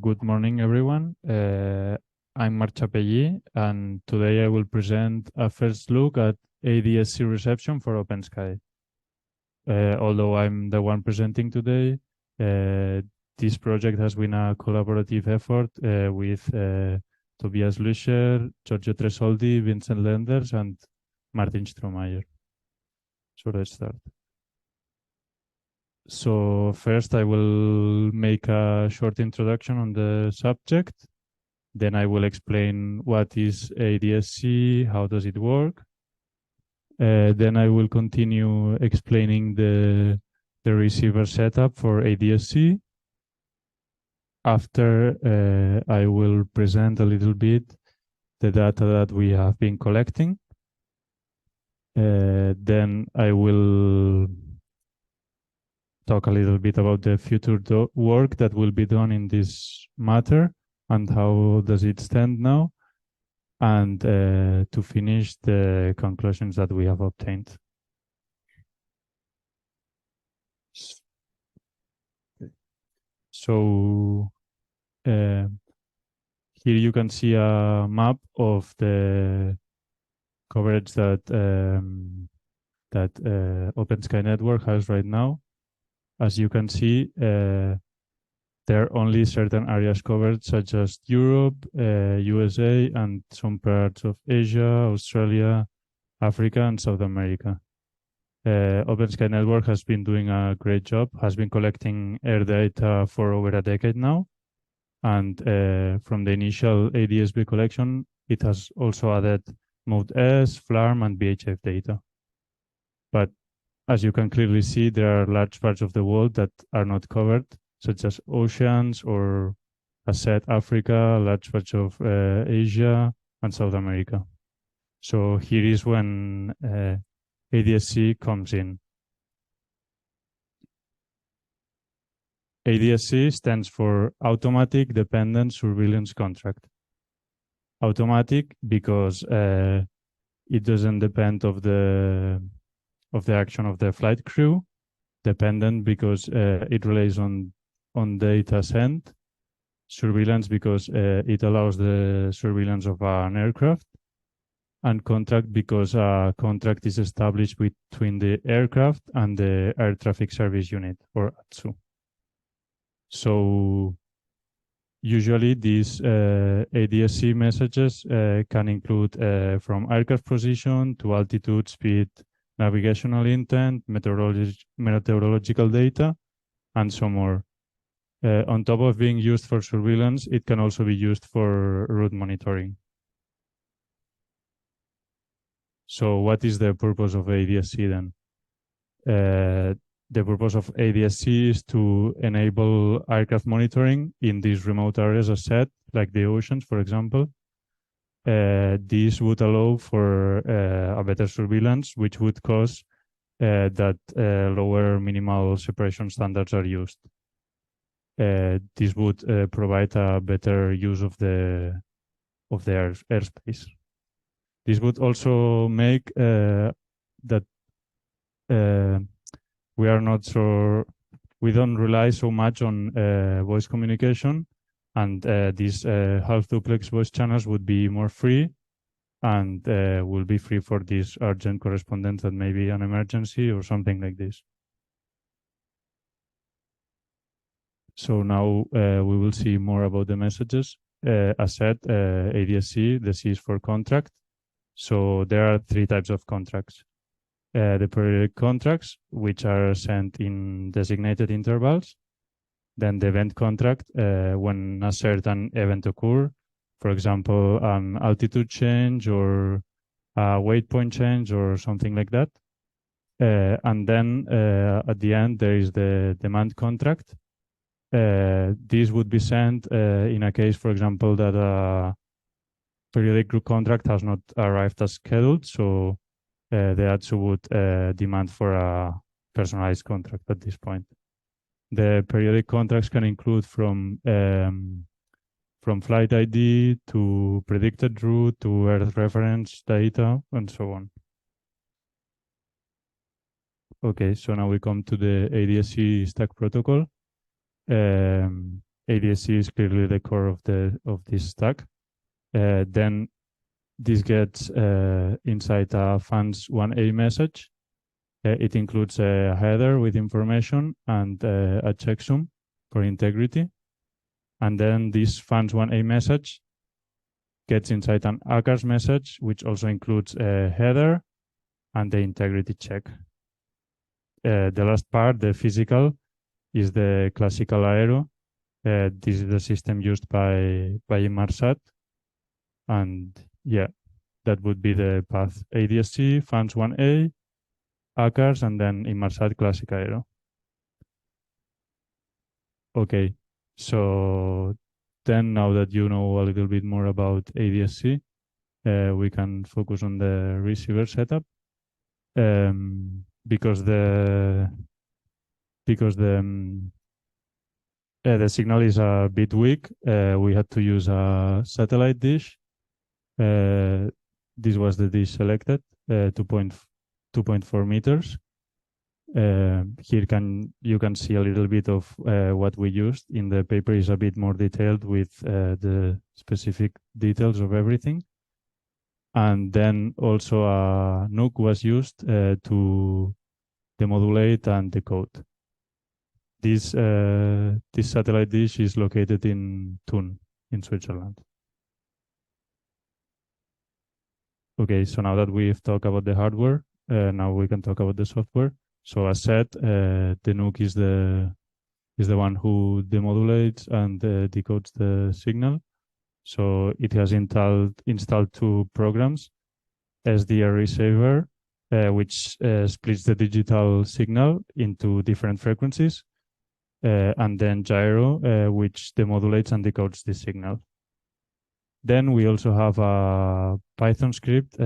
Good morning, everyone. I'm Marc Xapelli, and today I will present a first look at ADSC reception for OpenSky. Although I'm the one presenting today, this project has been a collaborative effort with Tobias Lüscher, Giorgio Tresoldi, Vincent Lenders, and Martin Strohmayer. So let's start. So first I will make a short introduction on the subject. Then I will explain what is ADSC, how does it work. Then I will continue explaining the receiver setup for ADSC. After I will present a little bit the data that we have been collecting. Then I will talk a little bit about the future work that will be done in this matter and how does it stand now, and to finish the conclusions that we have obtained. So here you can see a map of the coverage that OpenSky network has right now. As you can see, there are only certain areas covered, such as Europe, USA, and some parts of Asia, Australia, Africa, and South America. OpenSky network has been doing a great job, has been collecting air data for over a decade now. And from the initial ADSB collection, it has also added Mode S, FLARM, and VHF data. But as you can clearly see, there are large parts of the world that are not covered, such as oceans or, as said, Africa, large parts of Asia, and South America. So here is when ADSC comes in. ADSC stands for Automatic Dependent Surveillance Contract. Automatic because it doesn't depend of the action of the flight crew. Dependent because it relies on data sent. Surveillance because it allows the surveillance of an aircraft. And contract because a contract is established between the aircraft and the Air Traffic Service Unit, or ATSU. So usually these ADSC messages can include from aircraft position to altitude, speed, navigational intent, meteorological data, and some more. On top of being used for surveillance, it can also be used for route monitoring. So what is the purpose of ADSC then? The purpose of ADSC is to enable aircraft monitoring in these remote areas, as said, like the oceans, for example. This would allow for a better surveillance, which would cause that lower minimal separation standards are used. This would provide a better use of the airspace. This would also make that we don't rely so much on voice communication, and these half duplex voice channels would be more free and will be free for this urgent correspondence that may be an emergency or something like this. So now we will see more about the messages. As said, ADSC, the C is for contract. So there are three types of contracts. The periodic contracts, which are sent in designated intervals. Then the event contract, when a certain event occurs, for example, an altitude change or a weight point change or something like that. And then at the end, there is the demand contract. This would be sent in a case, for example, that a periodic group contract has not arrived as scheduled. So the ATSU would demand for a personalized contract at this point. The periodic contracts can include from flight ID to predicted route to Earth reference data and so on. Okay, so now we come to the ADSC stack protocol. ADSC is clearly the core of this stack. Then this gets inside a fans 1A message. It includes a header with information and a checksum for integrity. And then this fans 1A message gets inside an ACARS message, which also includes a header and the integrity check. The last part, the physical, is the classical aero. This is the system used by Inmarsat. And yeah, that would be the path. ADSC, fans 1A, ACARS, and then Inmarsat classic aero. Okay, so then now that you know a little bit more about ADSC, we can focus on the receiver setup. Because the signal is a bit weak, we had to use a satellite dish. This was the dish selected, 2.4 meters. Here you can see a little bit of what we used. In the paper is a bit more detailed with the specific details of everything. And then also a NUC was used to demodulate and decode. This satellite dish is located in Thun, in Switzerland. Okay, so now that we've talked about the hardware, now we can talk about the software. So as said, the NUC is the one who demodulates and decodes the signal. So it has installed two programs, SDR receiver, which splits the digital signal into different frequencies, and then gyro, which demodulates and decodes the signal. Then we also have a Python script,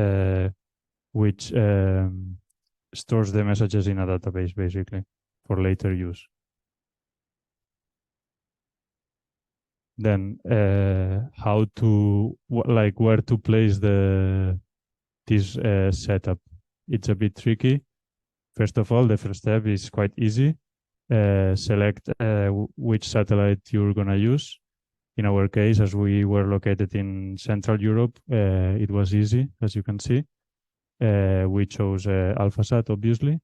which stores the messages in a database, basically, for later use. Then where to place this setup. It's a bit tricky. First of all, the first step is quite easy. Select which satellite you're going to use. In our case, as we were located in Central Europe, it was easy, as you can see. We chose AlphaSat, obviously.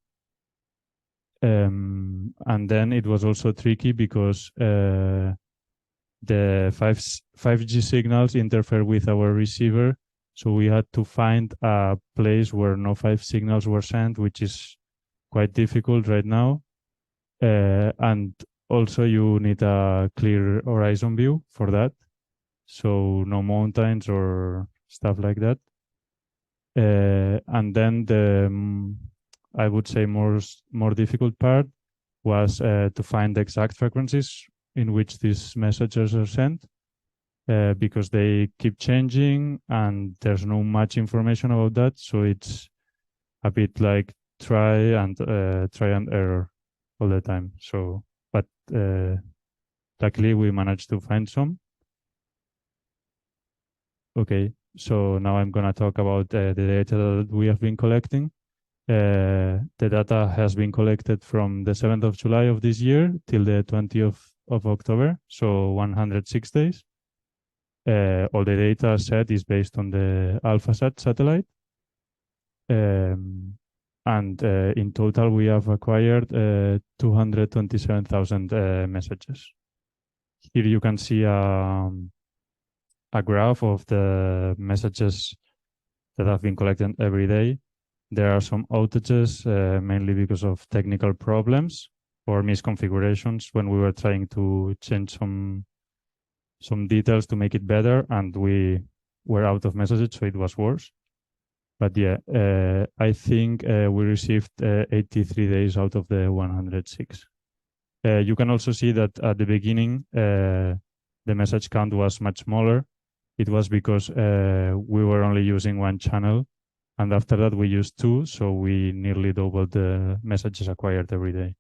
And then it was also tricky because the 5G signals interfere with our receiver. So we had to find a place where no 5 signals were sent, which is quite difficult right now. And also you need a clear horizon view for that. So no mountains or stuff like that. And then I would say more difficult part was to find the exact frequencies in which these messages are sent, because they keep changing and there's no much information about that. So it's a bit like try and error all the time. So, but luckily we managed to find some. Okay, so now I'm gonna talk about the data that we have been collecting. The data has been collected from the 7th of July of this year till the 20th of October, so 106 days. All the data set is based on the AlphaSat satellite. And in total, we have acquired 227,000 messages. Here you can see a graph of the messages that have been collected every day. There are some outages, mainly because of technical problems or misconfigurations when we were trying to change some details to make it better, and we were out of messages, so it was worse. But yeah, I think we received 83 days out of the 106. You can also see that at the beginning, the message count was much smaller. It was because we were only using one channel, and after that we used 2, so we nearly doubled the messages acquired every day.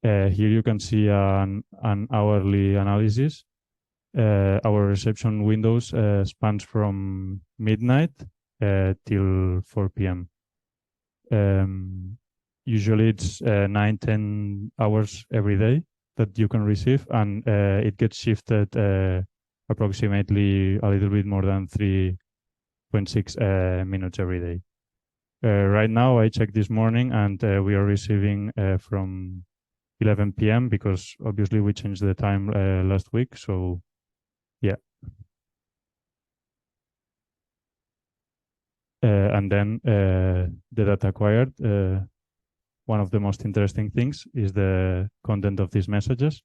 Here you can see an hourly analysis. Our reception windows spans from midnight till 4 p.m. usually it's 9-10 hours every day that you can receive, and it gets shifted approximately a little bit more than 3.6 minutes every day. Right now, I checked this morning, and we are receiving from 11 p.m. because obviously we changed the time last week. So yeah. And then the data acquired, one of the most interesting things is the content of these messages.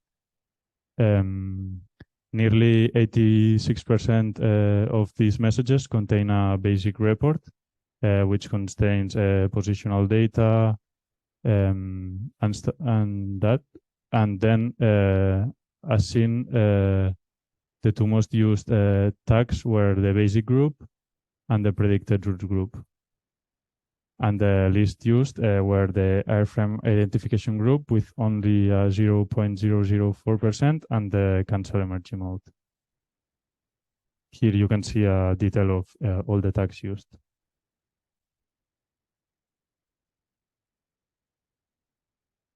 Nearly 86% of these messages contain a basic report, which contains positional data and that. And then, as seen, the two most used tags were the basic group and the predicted root group. And the least used were the airframe identification group with only 0.004% and the cancel emergency mode. Here you can see a detail of all the tags used.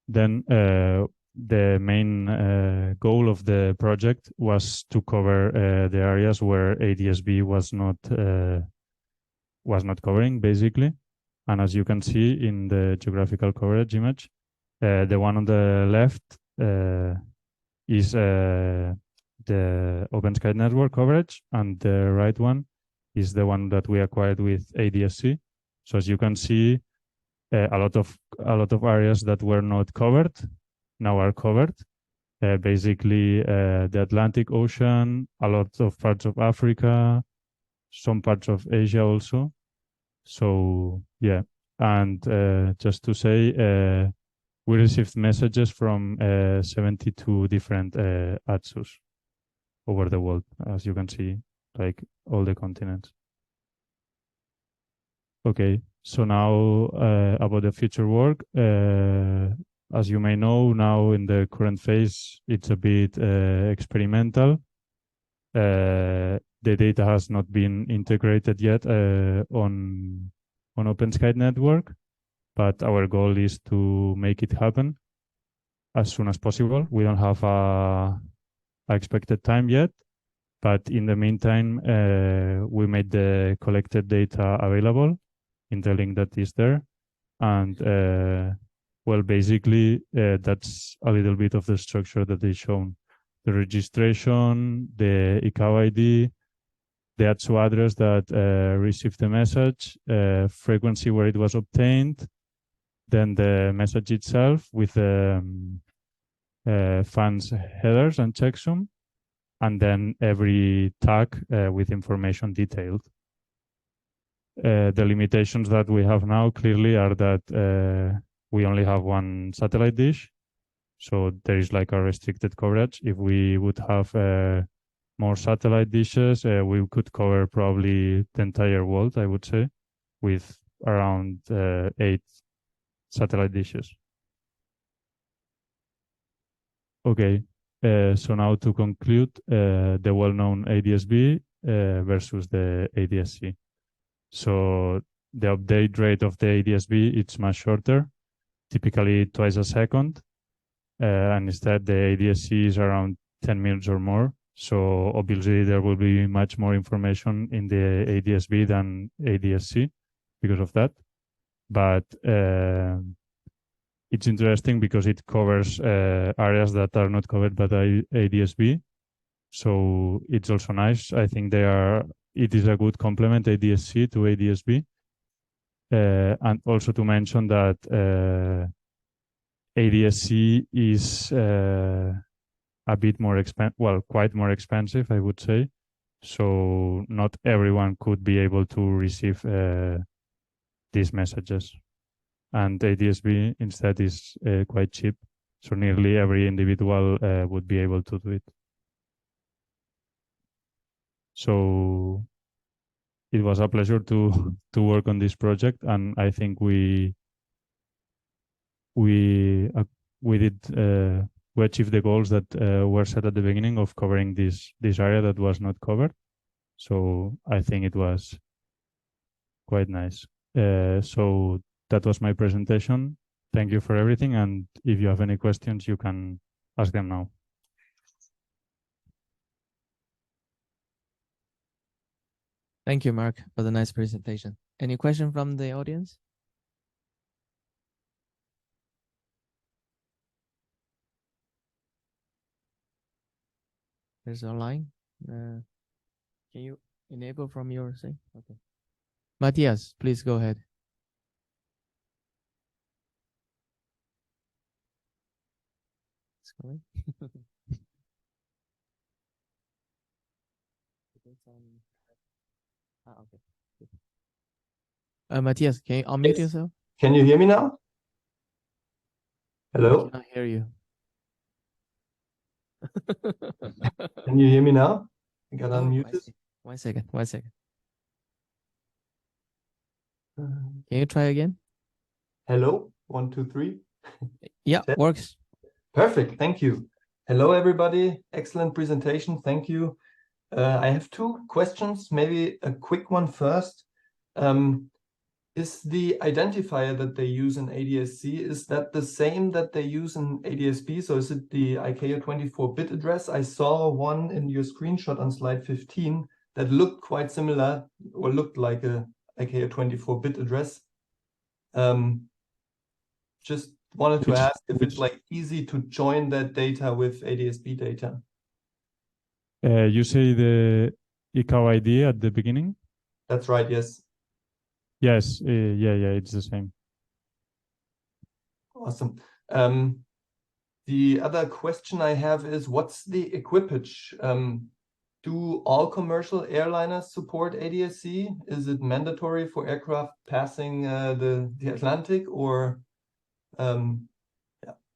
Then the main goal of the project was to cover the areas where ADSB was not covering, basically. And as you can see in the geographical coverage image, the one on the left is the OpenSky network coverage, and the right one is the one that we acquired with ADSC. So as you can see, a lot of areas that were not covered now are covered. Basically, the Atlantic Ocean, a lot of parts of Africa, some parts of Asia also. So yeah, and just to say, we received messages from 72 different ATSUs over the world, as you can see, like all the continents. Okay, so now about the future work. As you may know, now in the current phase, it's a bit experimental. The data has not been integrated yet on OpenSky network, but our goal is to make it happen as soon as possible. We don't have a expected time yet, but in the meantime, we made the collected data available in the link that is there. And well, basically, that's a little bit of the structure that is shown. The registration, the ICAO ID, the ATSU address that received the message, frequency where it was obtained, then the message itself with fans headers and checksum, and then every tag with information detailed. The limitations that we have now clearly are that we only have one satellite dish, so there is like a restricted coverage. If we would have more satellite dishes, we could cover probably the entire world, I would say, with around 8 satellite dishes. Okay, so now to conclude, the well-known ADSB versus the ADSC. So the update rate of the ADSB, it's much shorter, typically twice a second. And instead the ADSC is around 10 minutes or more. So obviously there will be much more information in the ADSB than ADSC because of that. But it's interesting because it covers areas that are not covered by the ADSB. So it's also nice. I think it is a good complement, ADSC to ADSB. And also to mention that ADSC is a bit more quite more expensive, I would say. So not everyone could be able to receive these messages. And ADSB instead is quite cheap. So nearly every individual would be able to do it. So it was a pleasure to work on this project, and I think we achieved the goals that were set at the beginning of covering this area that was not covered. So I think it was quite nice. So that was my presentation. thank you for everything. And if you have any questions, you can ask them now. Thank you, Mark, for the nice presentation. Any question from the audience? There's a line. Can you enable from your thing? Okay. Matthias, please go ahead. It's going. Okay. Matthias, can you unmute yourself? Can you hear me now? I Hello? cannot hear you. Can you hear me now? I got Oh, unmuted. One second. Can you try again? Hello? 1, 2, 3. Yeah, works. Perfect. Thank you. Hello, everybody. Excellent presentation. Thank you. I have 2 questions, maybe a quick one first. Is the identifier that they use in ADSC, is that the same that they use in ADSB? So is it the ICAO24-bit address? I saw one in your screenshot on slide 15 that looked quite similar, or looked like a ICAO24-bit address. Just wanted to ask if it's like easy to join that data with ADSB data. You say the ICAO ID at the beginning? That's right, yes. Yes, yeah, it's the same. Awesome. The other question I have is, what's the equipage? Do all commercial airliners support ADSC? Is it mandatory for aircraft passing the Atlantic, or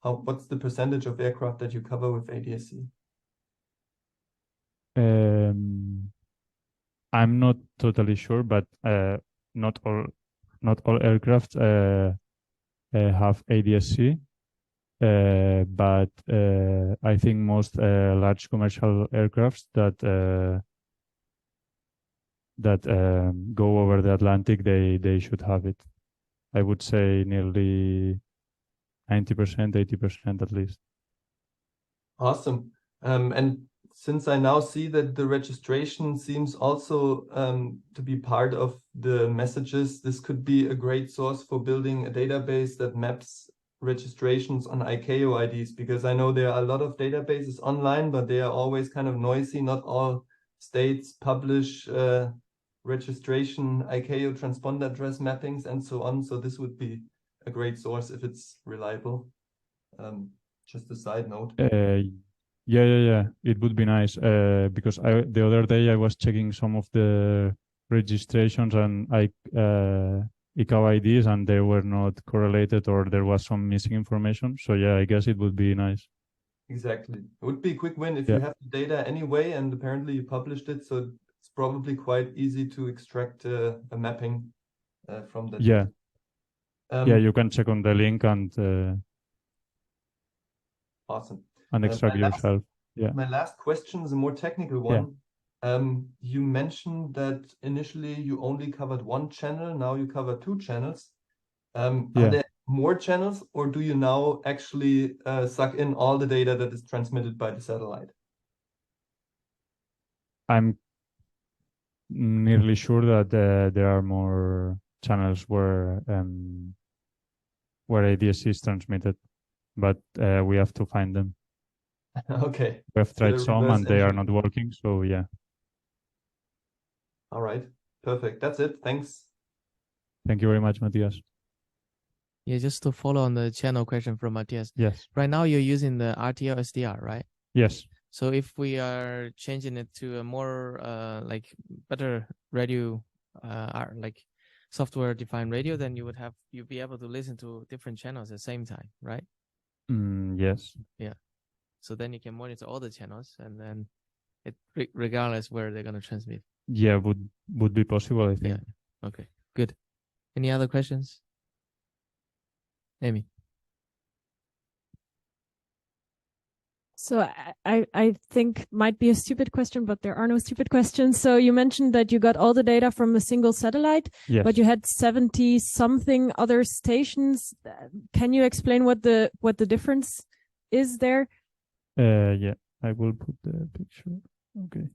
what's the percentage of aircraft that you cover with ADSC? I'm not totally sure, but not all aircraft have ADSC. But I think most large commercial aircrafts that go over the Atlantic, they should have it. I would say nearly 90%, 80% at least. Awesome. And since I now see that the registration seems also to be part of the messages, this could be a great source for building a database that maps registrations on ICAO IDs, because I know there are a lot of databases online, but they are always kind of noisy. Not all states publish registration ICAO transponder address mappings and so on. So this would be a great source if it's reliable. Just a side note. Yeah. It would be nice because the other day I was checking some of the registrations and ICAO IDs, and they were not correlated, or there was some missing information. So yeah, I guess it would be nice. Exactly. It would be a quick win if you have the data anyway, and apparently you published it, so it's probably quite easy to extract a mapping from the data. Yeah, you can check on the link and awesome. And extract yourself. My last question is a more technical one. You mentioned that initially you only covered one channel, now you cover 2 channels. Are there more channels, or do you now actually suck in all the data that is transmitted by the satellite? I'm nearly sure that there are more channels where ADSC is transmitted, but we have to find them. Okay. We have tried some and they are not working, so yeah. All right. Perfect. That's it. Thanks. Thank you very much, Matthias. Yeah, just to follow on the channel question from Matthias. Yes. Right now you're using the RTL SDR, right? Yes. So if we are changing it to a more like better radio, like software-defined radio, then you'd be able to listen to different channels at the same time, right? Yes. Yeah. So then you can monitor all the channels, and then regardless where they're gonna transmit. Yeah, would be possible, I think. Yeah. Okay. Good. Any other questions? Amy. So I think might be a stupid question, but there are no stupid questions. So you mentioned that you got all the data from a single satellite, Yes. but you had 70 something other stations. Can you explain what the difference is there? Yeah, I will put the picture. Okay.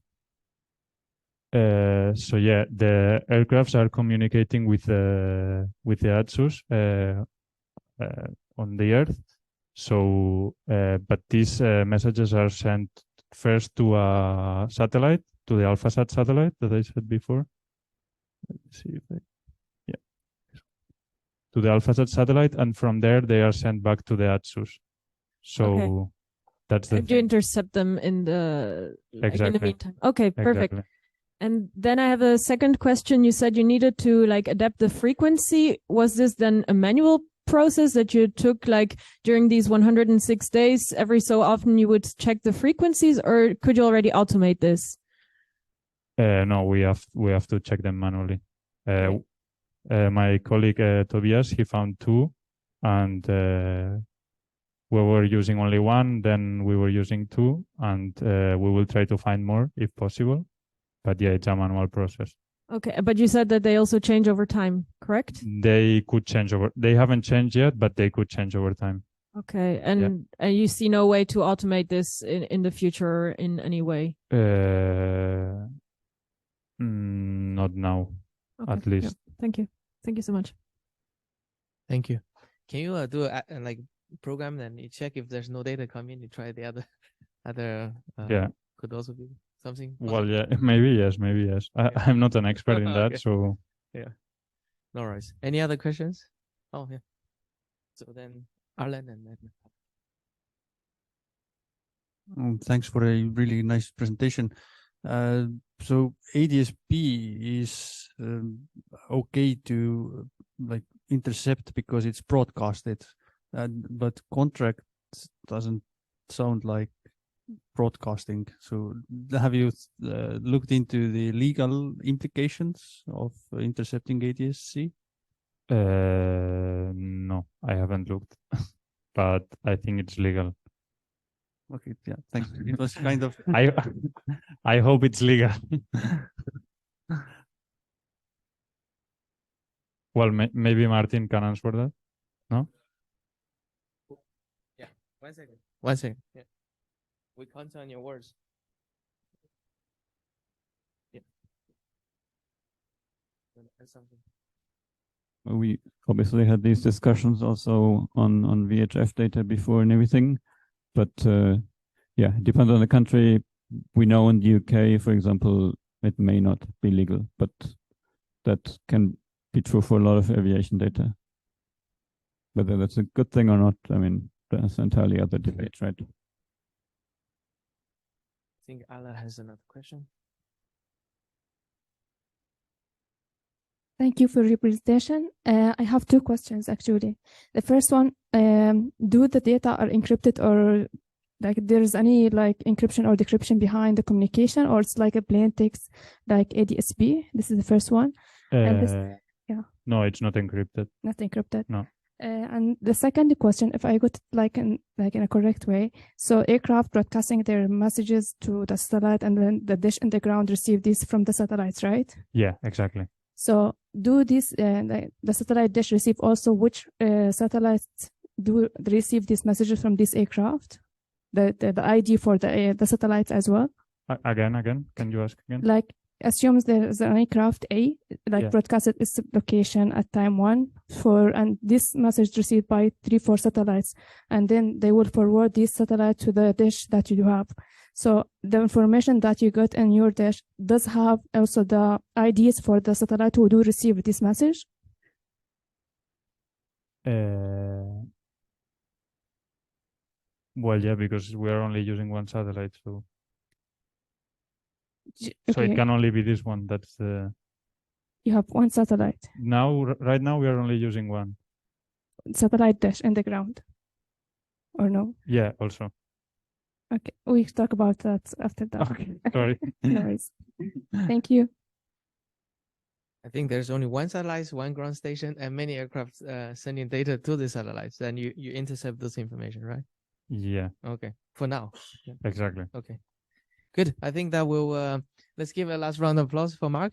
So yeah, the aircrafts are communicating with the ATSUS on the Earth. So, but these messages are sent first to a satellite, to the AlphaSat satellite that I said before. Let's see if yeah, to the AlphaSat satellite, and from there they are sent back to the ATSUS. So Okay. that's the And you intercept them in the Exactly. meantime. Okay, perfect. Exactly. And then I have a second question. You said you needed to adapt the frequency. Was this then a manual process that you took during these 106 days? Every so often you would check the frequencies, or could you already automate this? No, we have to check them manually. Okay. My colleague Tobias, he found two, and we were using only one. Then we were using two, and we will try to find more if possible. But yeah, it's a manual process. Okay, but you said that they also change over time, correct? They could change over. They haven't changed yet, but they could change over time. Okay, and you see no way to automate this in the future in any way? Not now, Okay. at least. Yeah. Thank you. Thank you so much. Thank you. Can you do a program, then you check if there's no data coming, you try the other Yeah. could also be something. Well, yeah, maybe yes. I'm not an expert in that, Okay. so Yeah. No worries. Any other questions? Oh, yeah. So then Arlen and Edna. Thanks for a really nice presentation. So ADSB is okay to intercept because it's broadcasted, but contract doesn't sound like broadcasting. So have you looked into the legal implications of intercepting ADSC? no, I haven't looked, but I think it's legal. Okay, yeah, thanks. It was kind of I hope it's legal. Well, maybe Martin can answer that. No? Yeah. 1 second. 1 second. Yeah. We count on your words. Yeah. Something. We obviously had these discussions also on VHF data before and everything, but yeah, it depends on the country. We know in the UK, for example, it may not be legal, but that can be true for a lot of aviation data. Whether that's a good thing or not, I mean, that's entirely other debate, right? I think Ala has another question. Thank you for your presentation. I have two questions actually. The first one, do the data are encrypted, or there's any encryption or decryption behind the communication, or it's like a plain text like ADSB? This is the first one. And this, yeah. No, it's not encrypted. Not encrypted. No. And the second question, if I got in a correct way, so aircraft broadcasting their messages to the satellite, and then the dish in the ground receive these from the satellites, right? Yeah, exactly. So do this the satellite dish receive also which satellites do receive these messages from this aircraft? The ID for the satellites as well? Again, can you ask again? Like, assumes there's an aircraft A, broadcasted its location at time 1 and this message received by 3-4 satellites, and then they will forward this satellite to the dish that you have. So the information that you got in your dish does have also the IDs for the satellite who do receive this message? Well, yeah, because we are only using one satellite, so Okay. so it can only be this one. That's the. You have one satellite. Right now, we are only using one satellite dish in the ground, or no? Yeah, also. Okay, we talk about that after that. Okay, sorry. No worries. Thank you. I think there's only one satellite, one ground station, and many aircraft sending data to the satellites. Then you intercept this information, right? Yeah, Okay, for now. Yeah. exactly. Okay, good. I think that will. Let's give a last round of applause for Marc.